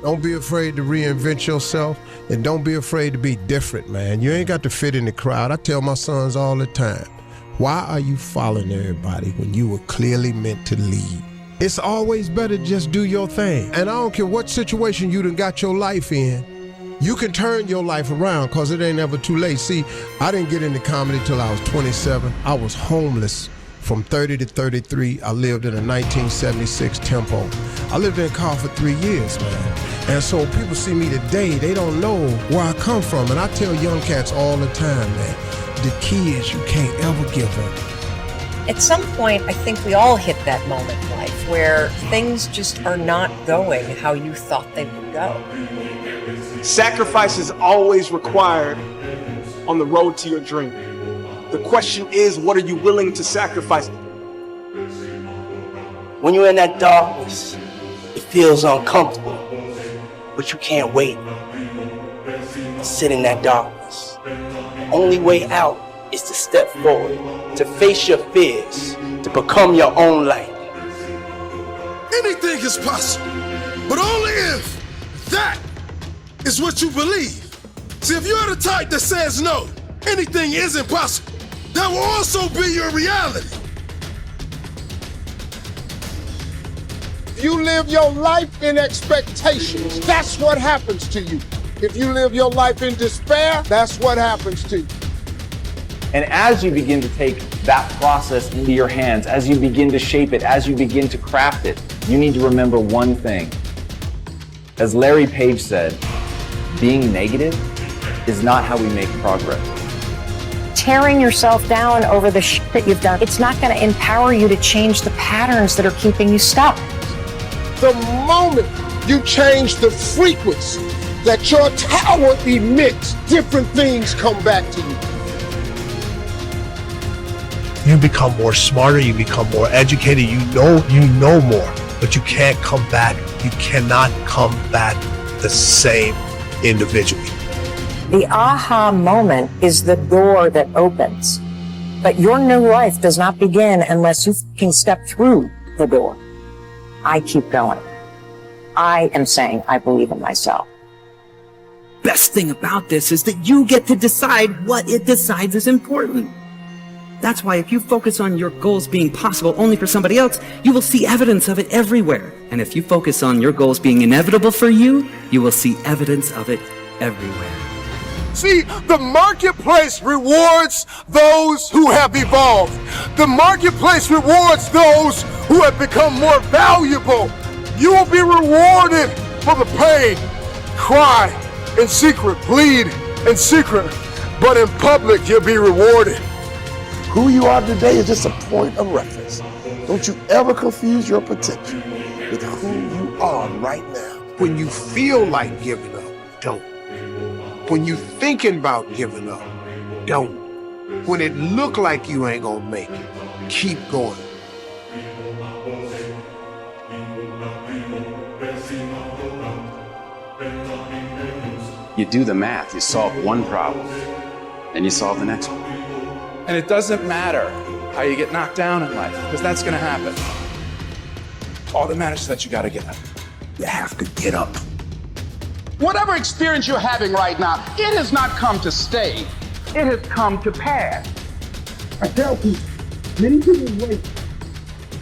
Don't be afraid to reinvent yourself, and don't be afraid to be different, man. You ain't got to fit in the crowd. I tell my sons all the time, why are you following everybody when you were clearly meant to lead? It's always better to just do your thing. And I don't care what situation you done got your life in, you can turn your life around, because it ain't ever too late. See, I didn't get into comedy till I was 27. I was homeless from 30 to 33. I lived in a 1976 Tempo. I lived in a car for 3 years, man. And so people see me today, they don't know where I come from. And I tell young cats all the time, man, the key is you can't ever give up. At some point, I think we all hit that moment in life where things just are not going how you thought they would go. Sacrifice is always required on the road to your dream. The question is, what are you willing to sacrifice? When you're in that darkness, it feels uncomfortable, but you can't wait. Sit in that darkness. The only way out is to step forward, to face your fears, to become your own light. Anything is possible, but only if that is what you believe. See, if you're the type that says no, anything isn't possible, that will also be your reality. If you live your life in expectations, that's what happens to you. If you live your life in despair, that's what happens to you. And as you begin to take that process into your hands, as you begin to shape it, as you begin to craft it, you need to remember one thing. As Larry Page said, being negative is not how we make progress. Tearing yourself down over the shit that you've done, it's not going to empower you to change the patterns that are keeping you stuck. The moment you change the frequency that your tower emits, different things come back to you. You become more smarter, you become more educated, you know more, but you can't come back. You cannot come back the same individual. The aha moment is the door that opens, but your new life does not begin unless you can step through the door. I keep going. I am saying I believe in myself. Best thing about this is that you get to decide what it decides is important. That's why if you focus on your goals being possible only for somebody else, you will see evidence of it everywhere. And if you focus on your goals being inevitable for you, you will see evidence of it everywhere. See, the marketplace rewards those who have evolved. The marketplace rewards those who have become more valuable. You will be rewarded for the pain, cry in secret, bleed in secret, but in public you'll be rewarded. Who you are today is just a point of reference. Don't you ever confuse your potential with who you are right now. When you feel like giving up, don't. When you thinking about giving up, don't. When it look like you ain't gonna make it, keep going. You do the math, you solve one problem, then you solve the next one. And it doesn't matter how you get knocked down in life, because that's gonna happen. All that matters is that you gotta get up. You have to get up. Whatever experience you're having right now, it has not come to stay. It has come to pass. I tell people, many people wait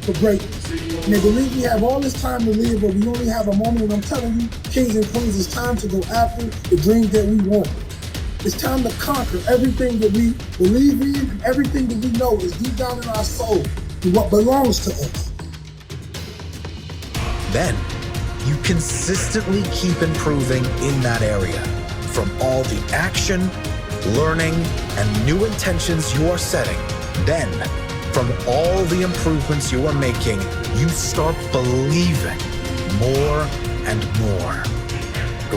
for greatness. And they believe we have all this time to live, but we only have a moment. And I'm telling you, kings and queens, it's time to go after the dreams that we want. It's time to conquer everything that we believe in and everything that we know is deep down in our soul and what belongs to us. Then, you consistently keep improving in that area. From all the action, learning, and new intentions you are setting, then, from all the improvements you are making, you start believing more and more.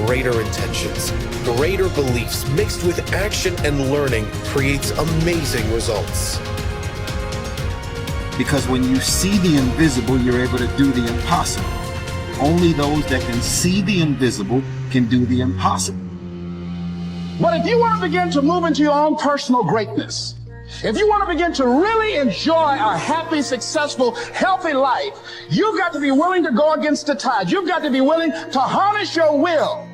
Greater intentions, greater beliefs mixed with action and learning creates amazing results. Because when you see the invisible, you're able to do the impossible. Only those that can see the invisible can do the impossible. But if you want to begin to move into your own personal greatness, If you want to begin to really enjoy a happy, successful, healthy life, you've got to be willing to go against the tide. You've got to be willing to harness your will.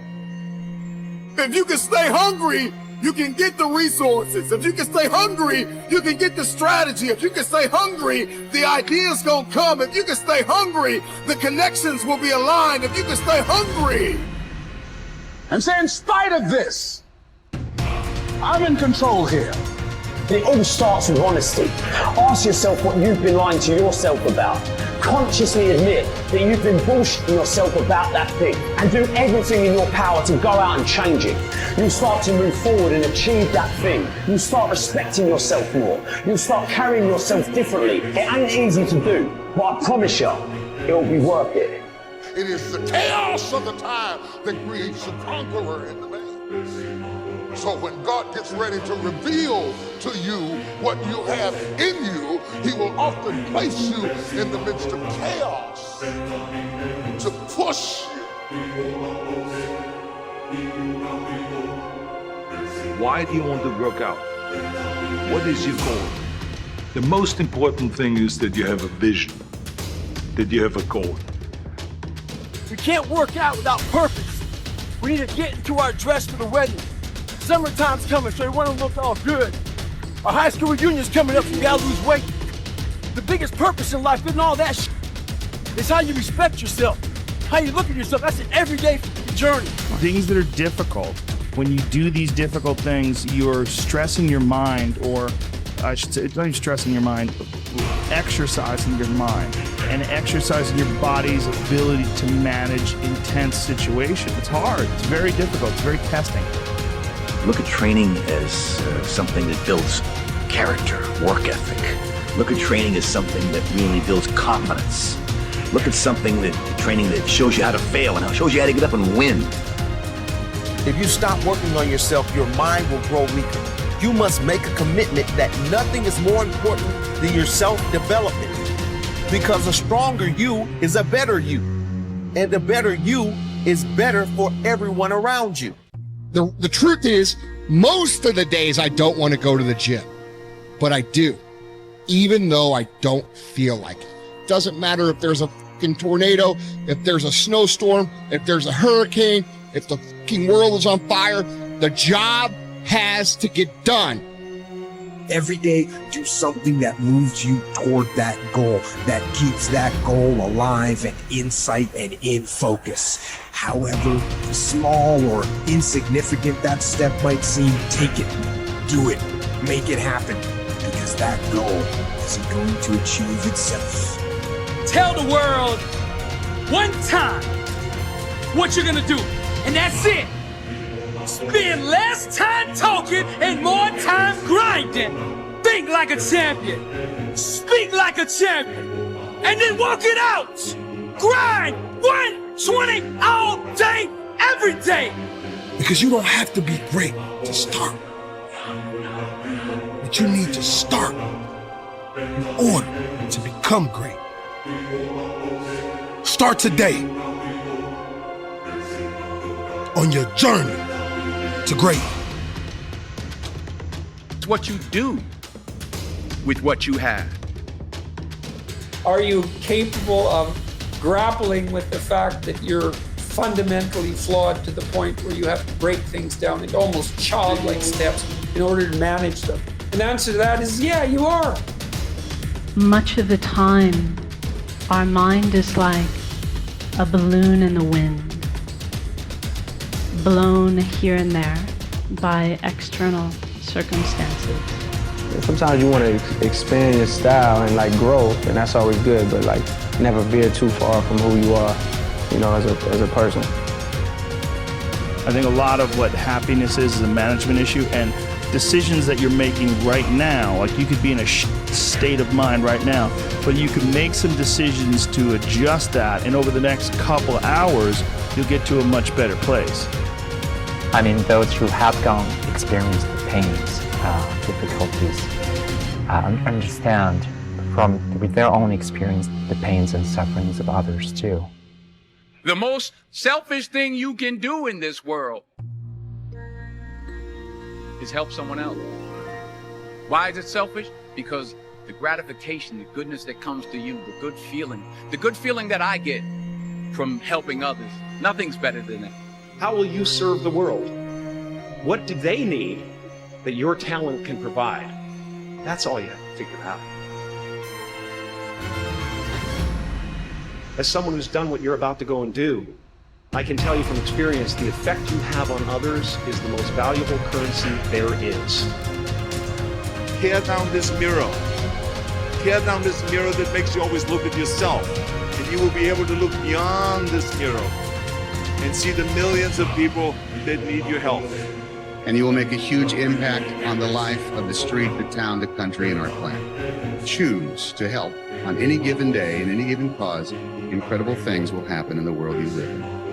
If you can stay hungry, you can get the resources. If you can stay hungry, you can get the strategy. If you can stay hungry, the ideas gonna come. If you can stay hungry, the connections will be aligned. If you can stay hungry. And say, in spite of this, I'm in control here. It all starts with honesty. Ask yourself what you've been lying to yourself about. Consciously admit that you've been bullshitting yourself about that thing and do everything in your power to go out and change it. You'll start to move forward and achieve that thing. You'll start respecting yourself more. You'll start carrying yourself differently. It ain't easy to do, but I promise you, it'll be worth it. It is the chaos of the time that creates the conqueror in the man. So when God gets ready to reveal to you what you have in you, he will often place you in the midst of chaos to push you. Why do you want to work out? What is your goal? The most important thing is that you have a vision, that you have a goal. We can't work out without purpose. We need to get into our dress for the wedding. Summertime's coming, so we want to look all good. Our high school reunion's coming up, so we gotta lose weight. The biggest purpose in life isn't all that shit. It's how you respect yourself, how you look at yourself. That's an everyday journey. Things that are difficult. When you do these difficult things, you're stressing your mind, or I should say, it's not even stressing your mind, exercising your mind and exercising your body's ability to manage intense situations. It's hard, it's very difficult, it's very testing. Look at training as something that builds character, work ethic. Look at training as something that really builds confidence. Look at training that shows you how to fail and shows you how to get up and win. If you stop working on yourself, your mind will grow weaker. You must make a commitment that nothing is more important than your self-development. Because a stronger you is a better you. And the better you is better for everyone around you. The truth is, most of the days I don't want to go to the gym, but I do, even though I don't feel like it. Doesn't matter if there's a fucking tornado, if there's a snowstorm, if there's a hurricane, if the fucking world is on fire, the job has to get done. Every day, do something that moves you toward that goal, that keeps that goal alive and in sight and in focus. However small or insignificant that step might seem, take it, do it, make it happen, because that goal isn't going to achieve itself. Tell the world one time what you're gonna do, and that's it. Spend less time talking and more time grinding. Think like a champion. Speak like a champion. And then walk it out. Grind 120 all day, every day. Because you don't have to be great to start. But you need to start in order to become great. Start today on your journey to great. It's what you do with what you have. Are you capable of grappling with the fact that you're fundamentally flawed to the point where you have to break things down into almost childlike steps in order to manage them? And the answer to that is, yeah, you are. Much of the time, our mind is like a balloon in the wind, blown here and there by external circumstances. Sometimes you want to expand your style and like grow, and that's always good, but like never veer too far from who you are, you know, as a person. I think a lot of what happiness is a management issue, and decisions that you're making right now, like you could be in a state of mind right now, but you can make some decisions to adjust that, and over the next couple hours, you'll get to a much better place. I mean, those who have experienced the pains, difficulties, understand with their own experience the pains and sufferings of others too. The most selfish thing you can do in this world is help someone else. Why is it selfish? Because the gratification, the goodness that comes to you, the good feeling that I get from helping others, nothing's better than that. How will you serve the world? What do they need that your talent can provide? That's all you have to figure out. As someone who's done what you're about to go and do, I can tell you from experience, the effect you have on others is the most valuable currency there is. Tear down this mirror. Tear down this mirror that makes you always look at yourself. And you will be able to look beyond this mirror and see the millions of people that need your help. And you will make a huge impact on the life of the street, the town, the country, and our planet. Choose to help on any given day, in any given cause. Incredible things will happen in the world you live in.